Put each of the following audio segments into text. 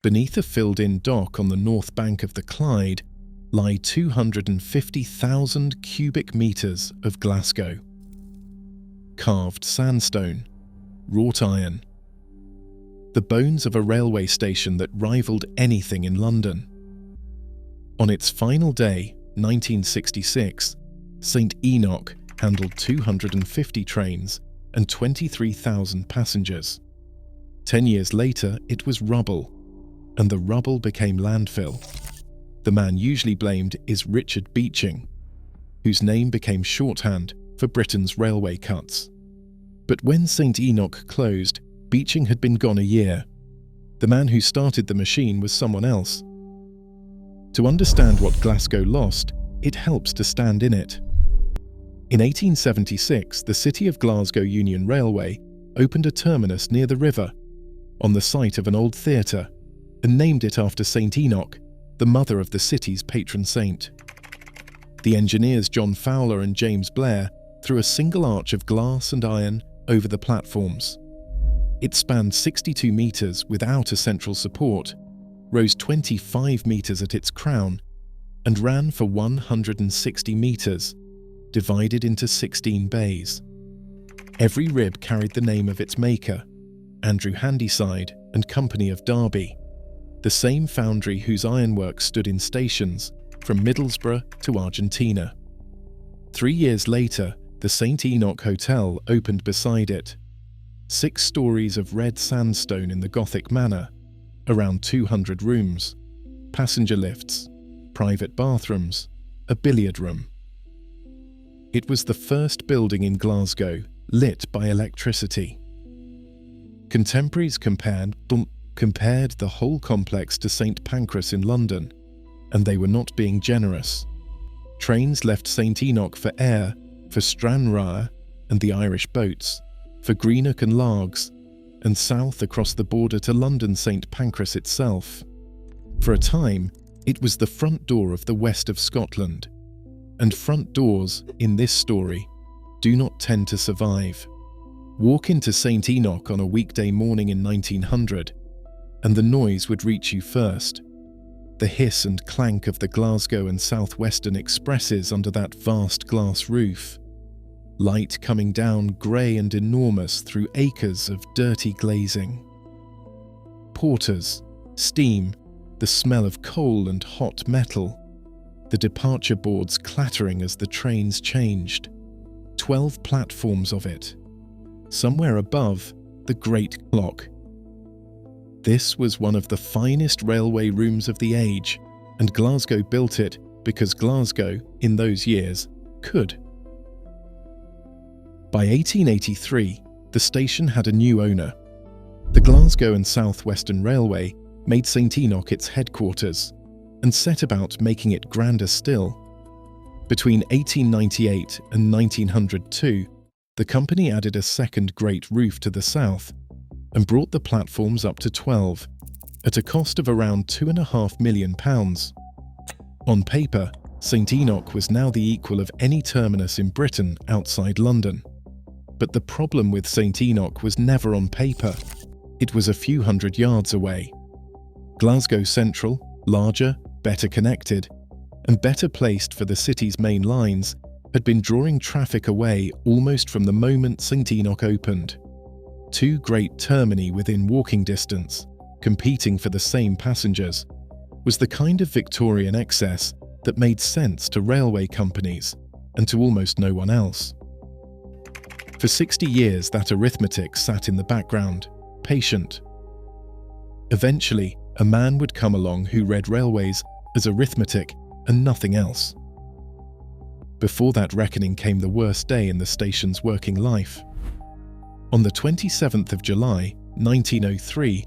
Beneath a filled-in dock on the north bank of the Clyde lie 250,000 cubic metres of Glasgow. Carved sandstone, wrought iron. The bones of a railway station that rivaled anything in London. On its final day, 1966, St Enoch handled 250 trains and 23,000 passengers. 10 years later, it was rubble, and the rubble became landfill. The man usually blamed is Richard Beeching, whose name became shorthand for Britain's railway cuts. But when St Enoch closed, Beeching had been gone a year. The man who started the machine was someone else. To understand what Glasgow lost, it helps to stand in it. In 1876, the City of Glasgow Union Railway opened a terminus near the river, on the site of an old theatre, and named it after St Enoch, the mother of the city's patron saint. The engineers John Fowler and James Blair threw a single arch of glass and iron over the platforms. It spanned 62 metres without a central support, rose 25 metres at its crown, and ran for 160 metres, divided into 16 bays. Every rib carried the name of its maker, Andrew Handyside and Company of Derby, the same foundry whose ironworks stood in stations from Middlesbrough to Argentina. 3 years later, the St Enoch Hotel opened beside it. 6 stories of red sandstone in the Gothic manner, around 200 rooms, passenger lifts, private bathrooms, a billiard room. It was the first building in Glasgow lit by electricity. Contemporaries compared the whole complex to St Pancras in London, and they were not being generous. Trains left St Enoch for Ayr, for Stranraer and the Irish boats, for Greenock and Largs, and south across the border to London St Pancras itself. For a time, it was the front door of the west of Scotland, and front doors, in this story, do not tend to survive. Walk into St Enoch on a weekday morning in 1900, and the noise would reach you first. The hiss and clank of the Glasgow and South Western expresses under that vast glass roof. Light coming down grey and enormous through acres of dirty glazing. Porters, steam, the smell of coal and hot metal, the departure boards clattering as the trains changed. 12 platforms of it. Somewhere above, the great clock. This was one of the finest railway rooms of the age, and Glasgow built it because Glasgow, in those years, could. By 1883, the station had a new owner. The Glasgow and South Western Railway made St Enoch its headquarters and set about making it grander still. Between 1898 and 1902, the company added a second great roof to the south and brought the platforms up to 12, at a cost of around £2.5 million. On paper, St Enoch was now the equal of any terminus in Britain outside London. But the problem with St Enoch was never on paper. It was a few hundred yards away. Glasgow Central, larger, better connected, and better placed for the city's main lines, had been drawing traffic away almost from the moment St Enoch opened. 2 great termini within walking distance, competing for the same passengers, was the kind of Victorian excess that made sense to railway companies and to almost no one else. For 60 years that arithmetic sat in the background, patient. Eventually, a man would come along who read railways as arithmetic and nothing else. Before that reckoning came the worst day in the station's working life. On the 27th of July, 1903,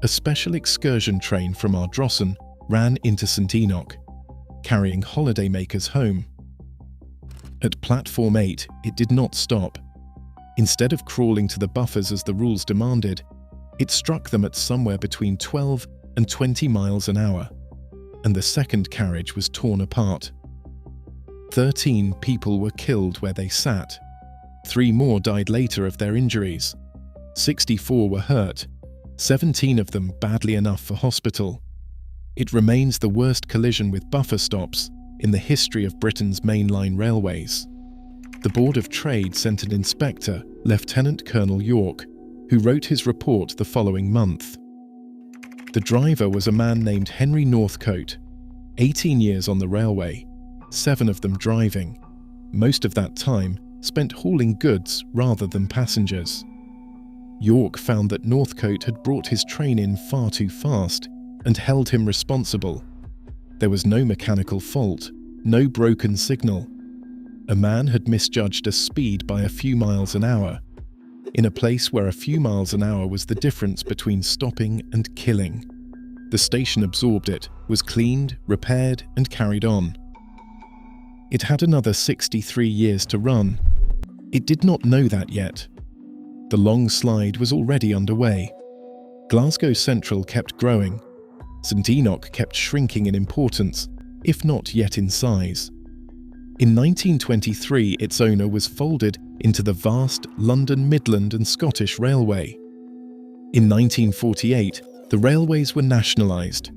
a special excursion train from Ardrossan ran into St Enoch, carrying holidaymakers home. At platform 8, it did not stop. Instead of crawling to the buffers as the rules demanded, it struck them at somewhere between 12 and 20 miles an hour, and the second carriage was torn apart. 13 people were killed where they sat. 3 more died later of their injuries. 64 were hurt, 17 of them badly enough for hospital. It remains the worst collision with buffer stops in the history of Britain's mainline railways. The Board of Trade sent an inspector, Lieutenant Colonel York, who wrote his report the following month. The driver was a man named Henry Northcote, 18 years on the railway, 7 of them driving, most of that time spent hauling goods rather than passengers. York found that Northcote had brought his train in far too fast and held him responsible. There was no mechanical fault, no broken signal. A man had misjudged a speed by a few miles an hour, in a place where a few miles an hour was the difference between stopping and killing. The station absorbed it, was cleaned, repaired, and carried on. It had another 63 years to run. It did not know that yet. The long slide was already underway. Glasgow Central kept growing. St Enoch kept shrinking in importance, if not yet in size. In 1923, its owner was folded into the vast London, Midland and Scottish Railway. In 1948, the railways were nationalised,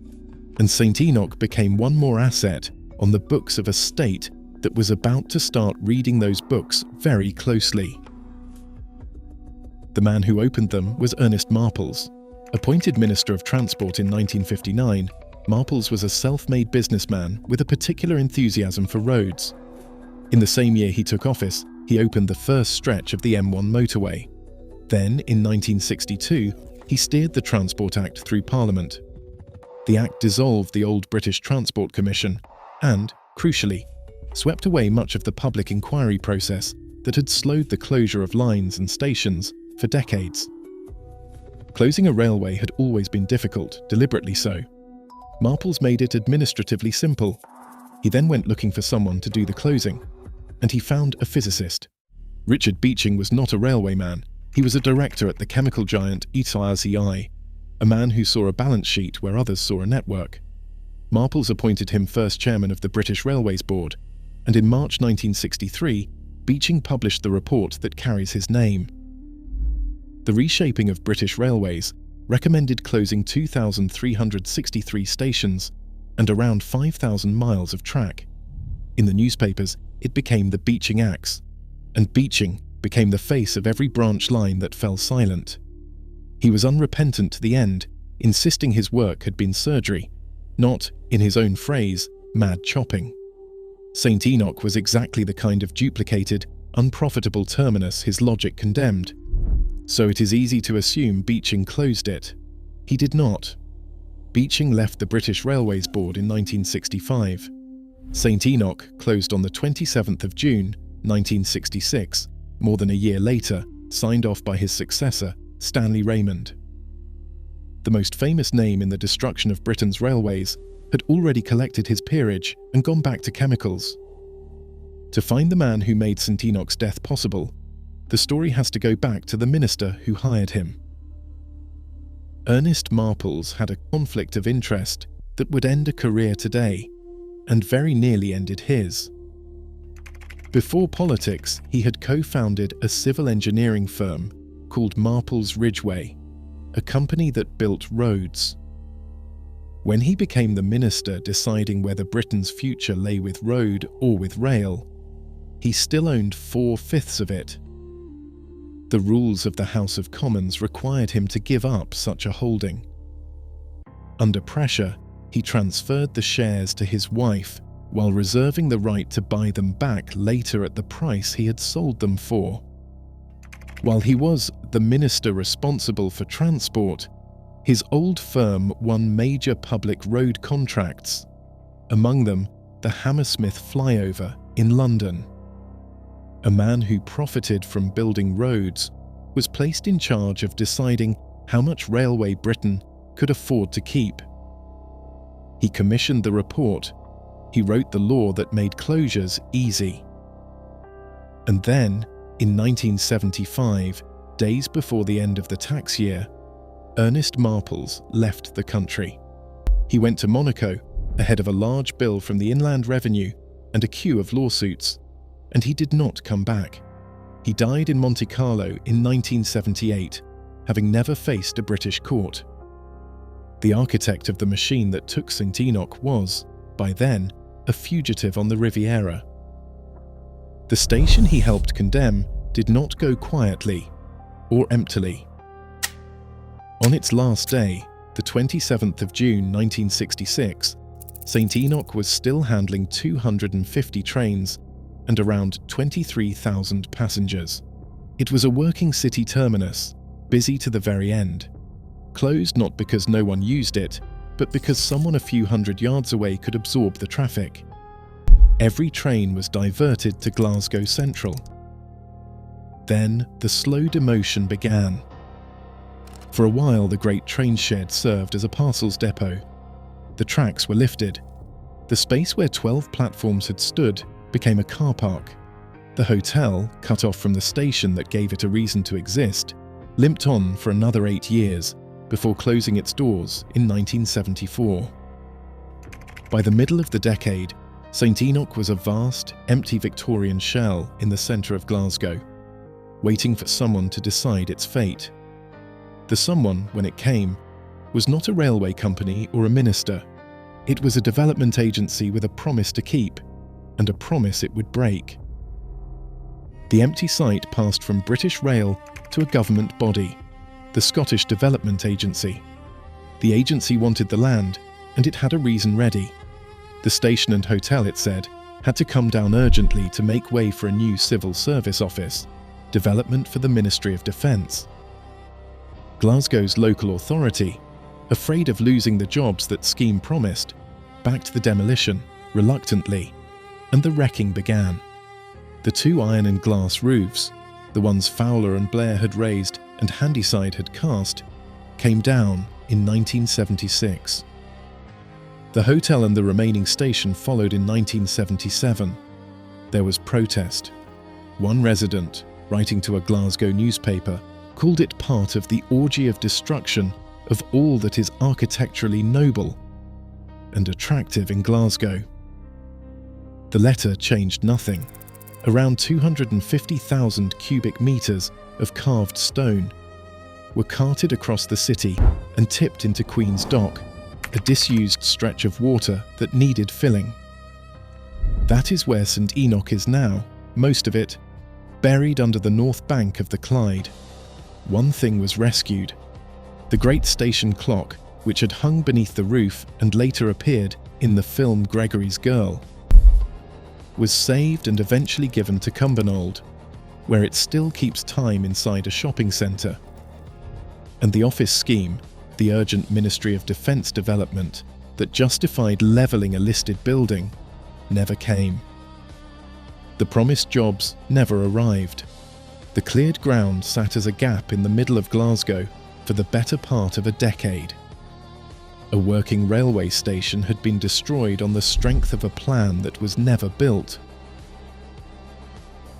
and St Enoch became one more asset on the books of a state that was about to start reading those books very closely. The man who opened them was Ernest Marples. Appointed Minister of Transport in 1959, Marples was a self-made businessman with a particular enthusiasm for roads. In the same year he took office, he opened the first stretch of the M1 motorway. Then, in 1962, he steered the Transport Act through Parliament. The Act dissolved the old British Transport Commission and, crucially, swept away much of the public inquiry process that had slowed the closure of lines and stations for decades. Closing a railway had always been difficult, deliberately so. Marples made it administratively simple. He then went looking for someone to do the closing, and he found a physicist. Richard Beeching was not a railway man. He was a director at the chemical giant ETI, a man who saw a balance sheet where others saw a network. Marples appointed him first chairman of the British Railways Board, and in March 1963, Beeching published the report that carries his name. The reshaping of British railways recommended closing 2,363 stations and around 5,000 miles of track. In the newspapers, it became the Beeching Axe, and Beeching became the face of every branch line that fell silent. He was unrepentant to the end, insisting his work had been surgery, not, in his own phrase, mad chopping. St Enoch was exactly the kind of duplicated, unprofitable terminus his logic condemned, so it is easy to assume Beeching closed it. He did not. Beeching left the British Railways Board in 1965. St Enoch closed on the 27th of June, 1966, more than a year later, signed off by his successor, Stanley Raymond. The most famous name in the destruction of Britain's railways had already collected his peerage and gone back to chemicals. To find the man who made St Enoch's death possible, the story has to go back to the minister who hired him. Ernest Marples had a conflict of interest that would end a career today, and very nearly ended his. Before politics, he had co-founded a civil engineering firm called Marples Ridgeway, a company that built roads. When he became the minister deciding whether Britain's future lay with road or with rail, he still owned 4/5 of it. The rules of the House of Commons required him to give up such a holding. Under pressure, he transferred the shares to his wife while reserving the right to buy them back later at the price he had sold them for. While he was the minister responsible for transport, his old firm won major public road contracts, among them the Hammersmith flyover in London. A man who profited from building roads was placed in charge of deciding how much railway Britain could afford to keep. He commissioned the report. He wrote the law that made closures easy. And then, in 1975, days before the end of the tax year, Ernest Marples left the country. He went to Monaco, ahead of a large bill from the Inland Revenue and a queue of lawsuits, and he did not come back. He died in Monte Carlo in 1978, having never faced a British court. The architect of the machine that took St Enoch was, by then, a fugitive on the Riviera. The station he helped condemn did not go quietly or emptily. On its last day, the 27th of June 1966, St Enoch was still handling 250 trains and around 23,000 passengers. It was a working city terminus, busy to the very end. Closed not because no one used it, but because someone a few hundred yards away could absorb the traffic. Every train was diverted to Glasgow Central. Then the slow demotion began. For a while, the great train shed served as a parcels depot. The tracks were lifted. The space where 12 platforms had stood became a car park. The hotel, cut off from the station that gave it a reason to exist, limped on for another 8 years before closing its doors in 1974. By the middle of the decade, St Enoch was a vast, empty Victorian shell in the centre of Glasgow, waiting for someone to decide its fate. The someone, when it came, was not a railway company or a minister. It was a development agency with a promise to keep, and a promise it would break. The empty site passed from British Rail to a government body, the Scottish Development Agency. The agency wanted the land, and it had a reason ready. The station and hotel, it said, had to come down urgently to make way for a new civil service office, development for the Ministry of Defence. Glasgow's local authority, afraid of losing the jobs that scheme promised, backed the demolition, reluctantly, and the wrecking began. The two iron and glass roofs, the ones Fowler and Blair had raised and Handyside had cast, came down in 1976. The hotel and the remaining station followed in 1977. There was protest. One resident, writing to a Glasgow newspaper, called it part of the orgy of destruction of all that is architecturally noble and attractive in Glasgow. The letter changed nothing. Around 250,000 cubic metres of carved stone were carted across the city and tipped into Queen's Dock, a disused stretch of water that needed filling. That is where St Enoch is now, most of it, buried under the north bank of the Clyde. One thing was rescued. The great station clock, which had hung beneath the roof and later appeared in the film Gregory's Girl, was saved and eventually given to Cumbernauld, where it still keeps time inside a shopping centre. And the office scheme, the urgent Ministry of Defence development that justified levelling a listed building, never came. The promised jobs never arrived. The cleared ground sat as a gap in the middle of Glasgow for the better part of a decade. A working railway station had been destroyed on the strength of a plan that was never built.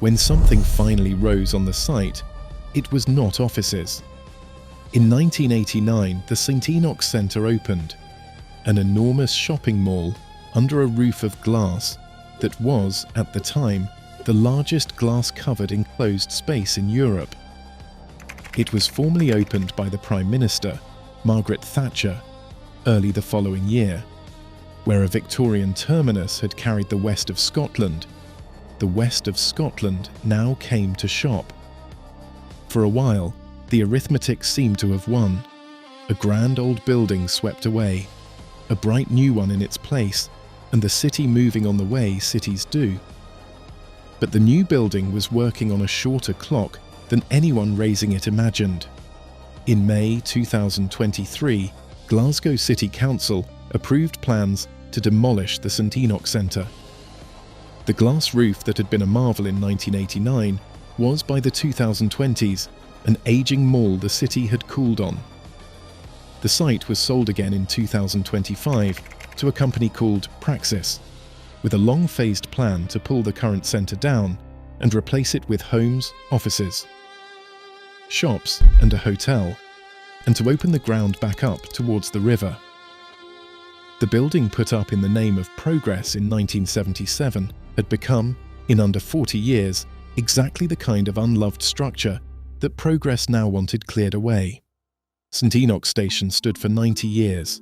When something finally rose on the site, it was not offices. In 1989, the St Enoch Centre opened, an enormous shopping mall under a roof of glass that was, at the time, the largest glass-covered enclosed space in Europe. It was formally opened by the Prime Minister, Margaret Thatcher, early the following year. Where a Victorian terminus had carried the west of Scotland, the west of Scotland now came to shop. For a while, the arithmetic seemed to have won. A grand old building swept away, a bright new one in its place, and the city moving on the way cities do. But the new building was working on a shorter clock than anyone raising it imagined. In May 2023, Glasgow City Council approved plans to demolish the St Enoch Centre. The glass roof that had been a marvel in 1989 was, by the 2020s, an ageing mall the city had cooled on. The site was sold again in 2025 to a company called Praxis, with a long-phased plan to pull the current centre down and replace it with homes, offices, shops and a hotel, and to open the ground back up towards the river. The building put up in the name of progress in 1977 had become, in under 40 years, exactly the kind of unloved structure that progress now wanted cleared away. St Enoch Station stood for 90 years.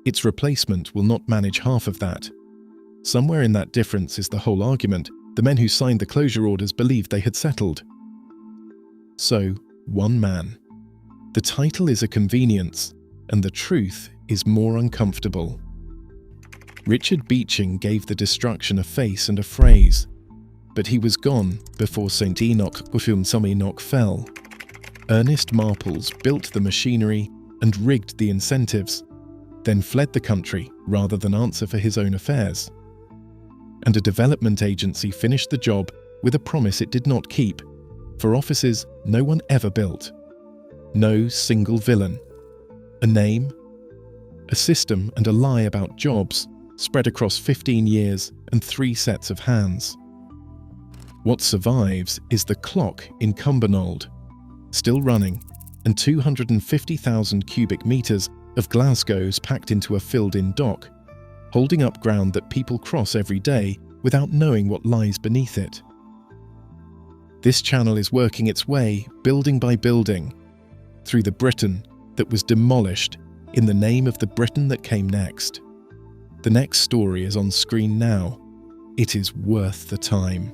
Its replacement will not manage half of that. Somewhere in that difference is the whole argument. The men who signed the closure orders believed they had settled. So, one man. The title is a convenience, and the truth is more uncomfortable. Richard Beeching gave the destruction a face and a phrase, but he was gone before St Enoch fell. Ernest Marples built the machinery and rigged the incentives, then fled the country rather than answer for his own affairs. And a development agency finished the job with a promise it did not keep, for offices no one ever built. No single villain. A name, a system and a lie about jobs spread across 15 years and 3 sets of hands. What survives is the clock in Cumbernauld, still running, and 250,000 cubic metres of Glasgow's packed into a filled-in dock, holding up ground that people cross every day without knowing what lies beneath it. This channel is working its way, building by building, through the Britain that was demolished in the name of the Britain that came next. The next story is on screen now. It is worth the time.